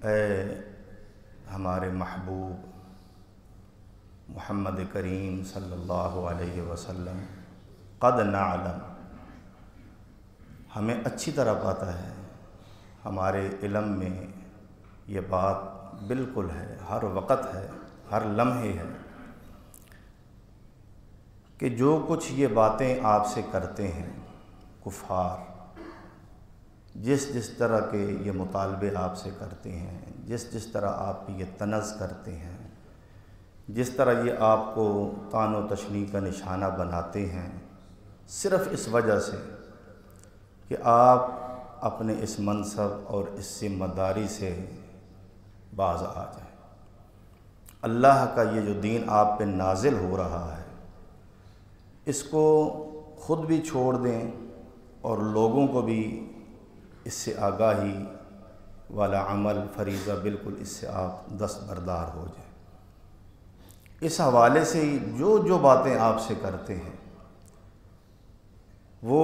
اے ہمارے محبوب محمد کریم صلی اللہ علیہ وسلم، قد نعلم، ہمیں اچھی طرح پتہ ہے، ہمارے علم میں یہ بات بالکل ہے، ہر وقت ہے، ہر لمحے ہے کہ جو کچھ یہ باتیں آپ سے کرتے ہیں کفار، جس طرح کے یہ مطالبے آپ سے کرتے ہیں، جس طرح آپ پہ یہ طنز کرتے ہیں، جس طرح یہ آپ کو طعن و تشنیع کا نشانہ بناتے ہیں، صرف اس وجہ سے کہ آپ اپنے اس منصب اور اس ذمہ داری سے باز آ جائیں۔ اللہ کا یہ جو دین آپ پہ نازل ہو رہا ہے، اس کو خود بھی چھوڑ دیں اور لوگوں کو بھی اس سے آگاہی والا عمل فریضہ بالکل اس سے آپ دستبردار ہو جائیں۔ اس حوالے سے ہی جو باتیں آپ سے کرتے ہیں وہ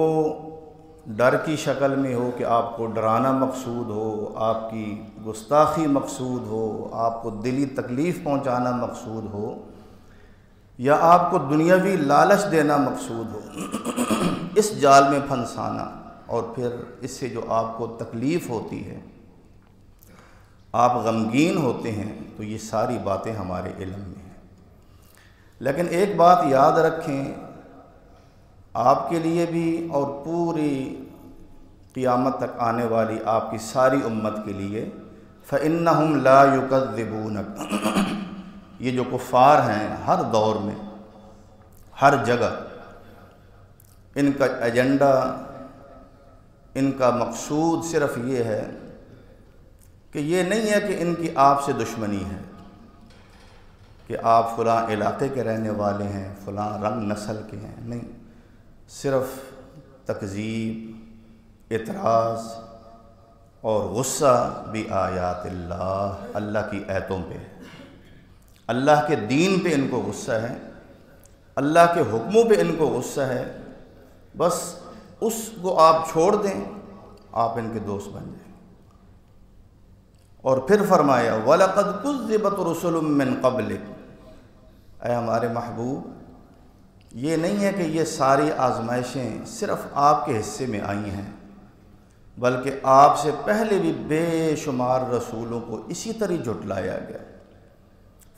ڈر کی شکل میں ہو کہ آپ کو ڈرانا مقصود ہو، آپ کی گستاخی مقصود ہو، آپ کو دلی تکلیف پہنچانا مقصود ہو، یا آپ کو دنیاوی لالچ دینا مقصود ہو، اس جال میں پھنسانا، اور پھر اس سے جو آپ کو تکلیف ہوتی ہے، آپ غمگین ہوتے ہیں، تو یہ ساری باتیں ہمارے علم میں ہیں۔ لیکن ایک بات یاد رکھیں، آپ کے لیے بھی اور پوری قیامت تک آنے والی آپ کی ساری امت کے لیے، فَإِنَّهُمْ لَا يُكَذِّبُونَكَ، یہ جو کفار ہیں ہر دور میں، ہر جگہ، ان کا ایجنڈا، ان کا مقصود صرف یہ ہے کہ یہ نہیں ہے کہ ان کی آپ سے دشمنی ہے، کہ آپ فلاں علاقے کے رہنے والے ہیں، فلاں رنگ نسل کے ہیں، نہیں، صرف تکذیب، اعتراض اور غصہ بھی آیات اللہ، اللہ کی آیتوں پہ ہے، اللہ کے دین پہ ان کو غصہ ہے، اللہ کے حکموں پہ ان کو غصہ ہے۔ بس اس کو آپ چھوڑ دیں، آپ ان کے دوست بن جائیں۔ اور پھر فرمایا وَلَقَدْ كُذِّبَتْ رُسُلٌ مِّن قَبْلِكَ، اے ہمارے محبوب، یہ نہیں ہے کہ یہ ساری آزمائشیں صرف آپ کے حصے میں آئی ہیں، بلکہ آپ سے پہلے بھی بے شمار رسولوں کو اسی طرح جھٹلایا گیا۔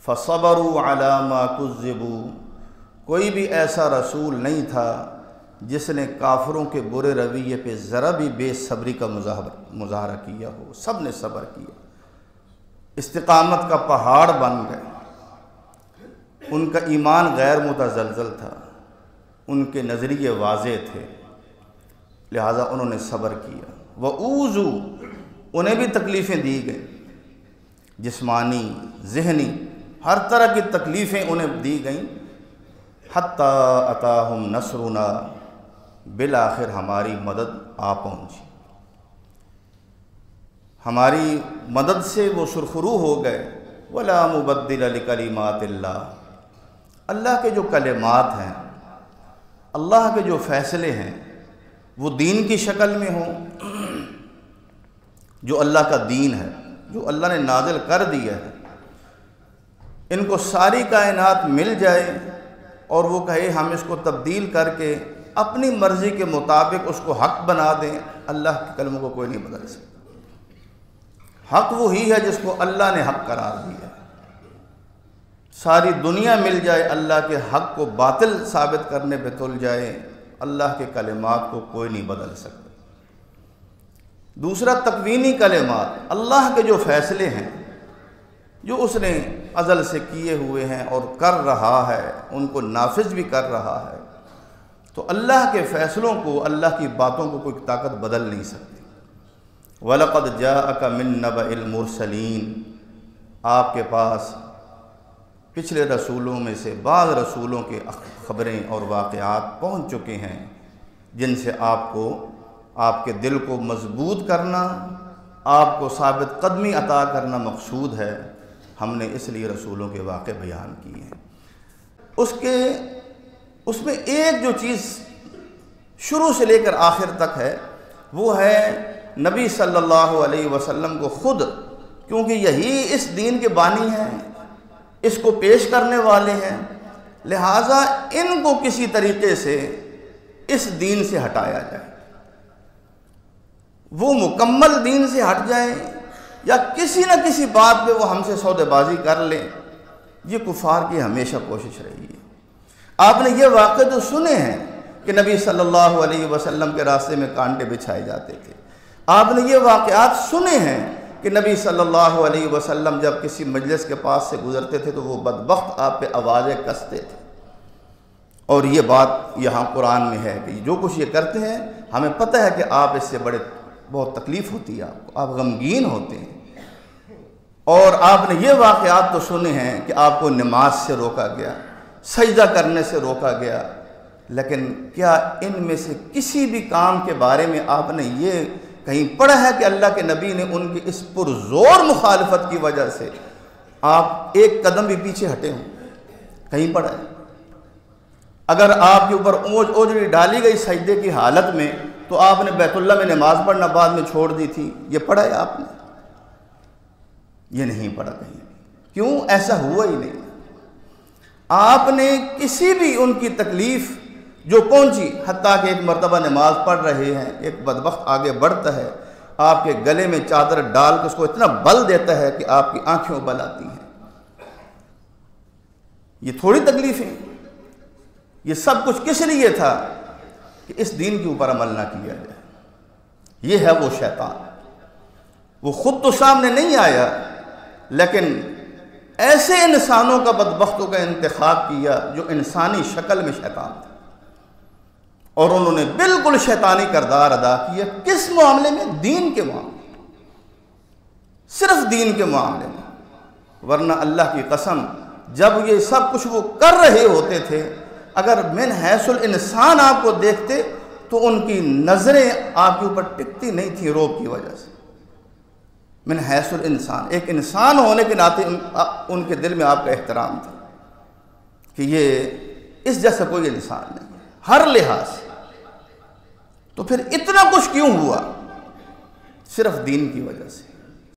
فَصَبَرُوا عَلَى مَا كُذِّبُوا، کوئی بھی ایسا رسول نہیں تھا جس نے کافروں کے برے رویے پہ ذرا بھی بے صبری کا مظاہرہ کیا ہو، سب نے صبر کیا، استقامت کا پہاڑ بن گئے، ان کا ایمان غیر متزلزل تھا، ان کے نظریے واضح تھے، لہٰذا انہوں نے صبر کیا۔ وَأُوذُوا، انہیں بھی تکلیفیں دی گئیں، جسمانی، ذہنی، ہر طرح کی تکلیفیں انہیں دی گئیں، حتیٰ اَتَاهُمْ نَصْرُنَا، بالآخر ہماری مدد آ پہنچی، ہماری مدد سے وہ سرخرو ہو گئے۔ وَلَا مُبَدِّلَ لِكَلِمَاتِ اللَّهِ، اللہ کے جو کلمات ہیں، اللہ کے جو فیصلے ہیں، وہ دین کی شکل میں ہوں، جو اللہ کا دین ہے، جو اللہ نے نازل کر دیا ہے، ان کو ساری کائنات مل جائے اور وہ کہے ہم اس کو تبدیل کر کے اپنی مرضی کے مطابق اس کو حق بنا دیں، اللہ کے کلموں کو کوئی نہیں بدل سکتا۔ حق وہی ہے جس کو اللہ نے حق قرار دیا ہے۔ ساری دنیا مل جائے، اللہ کے حق کو باطل ثابت کرنے پہ تل جائے، اللہ کے کلمات کو کوئی نہیں بدل سکتا۔ دوسرا تکوینی کلمات، اللہ کے جو فیصلے ہیں، جو اس نے ازل سے کیے ہوئے ہیں اور کر رہا ہے، ان کو نافذ بھی کر رہا ہے، تو اللہ کے فیصلوں کو، اللہ کی باتوں کو کوئی طاقت بدل نہیں سکتی۔ وَلَقَدْ جَاءَكَ مِن نَّبَإِ الْمُرْسَلِينَ، آپ کے پاس پچھلے رسولوں میں سے بعض رسولوں کے خبریں اور واقعات پہنچ چکے ہیں، جن سے آپ کے دل کو مضبوط کرنا، آپ کو ثابت قدمی عطا کرنا مقصود ہے۔ ہم نے اس لیے رسولوں کے واقع بیان کیے ہیں۔ اس میں ایک جو چیز شروع سے لے کر آخر تک ہے، وہ ہے نبی صلی اللہ علیہ وسلم کو خود کیونکہ یہی اس دین کے بانی ہیں، اس کو پیش کرنے والے ہیں، لہٰذا ان کو کسی طریقے سے اس دین سے ہٹایا جائے، وہ مکمل دین سے ہٹ جائیں یا کسی نہ کسی بات پہ وہ ہم سے سودے بازی کر لیں۔ یہ کفار کی ہمیشہ کوشش رہی ہے۔ آپ نے یہ واقعے تو سنے ہیں کہ نبی صلی اللہ علیہ وسلم کے راستے میں کانٹے بچھائے جاتے تھے، آپ نے یہ واقعات سنے ہیں کہ نبی صلی اللہ علیہ وسلم جب کسی مجلس کے پاس سے گزرتے تھے تو وہ بدبخت آپ پہ آوازیں کستے تھے، اور یہ بات یہاں قرآن میں ہے کہ جو کچھ یہ کرتے ہیں ہمیں پتہ ہے کہ آپ اس سے بہت تکلیف ہوتی ہے، آپ غمگین ہوتے ہیں، اور آپ نے یہ واقعات تو سنے ہیں کہ آپ کو نماز سے روکا گیا، سجدہ کرنے سے روکا گیا، لیکن کیا ان میں سے کسی بھی کام کے بارے میں آپ نے یہ کہیں پڑھا ہے کہ اللہ کے نبی نے ان کی اس پرزور مخالفت کی وجہ سے آپ ایک قدم بھی پیچھے ہٹے ہوں؟ کہیں پڑھا ہے؟ اگر آپ کے اوپر اوجڑی ڈالی گئی سجدے کی حالت میں تو آپ نے بیت اللہ میں نماز پڑھنا بعد میں چھوڑ دی تھی، یہ پڑھا ہے آپ نے؟ یہ نہیں پڑھا کہیں بھی۔ کیوں؟ ایسا ہوا ہی نہیں۔ آپ نے کسی بھی ان کی تکلیف جو پہنچی، حتیٰ کہ ایک مرتبہ نماز پڑھ رہے ہیں، ایک بدبخت آگے بڑھتا ہے، آپ کے گلے میں چادر ڈال کے اس کو اتنا بل دیتا ہے کہ آپ کی آنکھیں ابل آتی ہیں۔ یہ تھوڑی تکلیفیں، یہ سب کچھ کس لیے تھا کہ اس دین کے اوپر عمل نہ کیا جائے۔ یہ ہے وہ شیطان، وہ خود تو سامنے نہیں آیا، لیکن ایسے انسانوں کا بدبختوں کا انتخاب کیا جو انسانی شکل میں شیطان تھا، اور انہوں نے بالکل شیطانی کردار ادا کیا۔ کس معاملے میں؟ دین کے معاملے میں، صرف دین کے معاملے میں۔ ورنہ اللہ کی قسم جب یہ سب کچھ وہ کر رہے ہوتے تھے، اگر من حیث الانسان آپ کو دیکھتے تو ان کی نظریں آپ کے اوپر ٹکتی نہیں تھیں روب کی وجہ سے۔ من حیث الانسان، ایک انسان ہونے کے ناطے ان کے دل میں آپ کا احترام تھا کہ یہ اس جیسا کوئی انسان نہیں ہے ہر لحاظ سے۔ تو پھر اتنا کچھ کیوں ہوا؟ صرف دین کی وجہ سے۔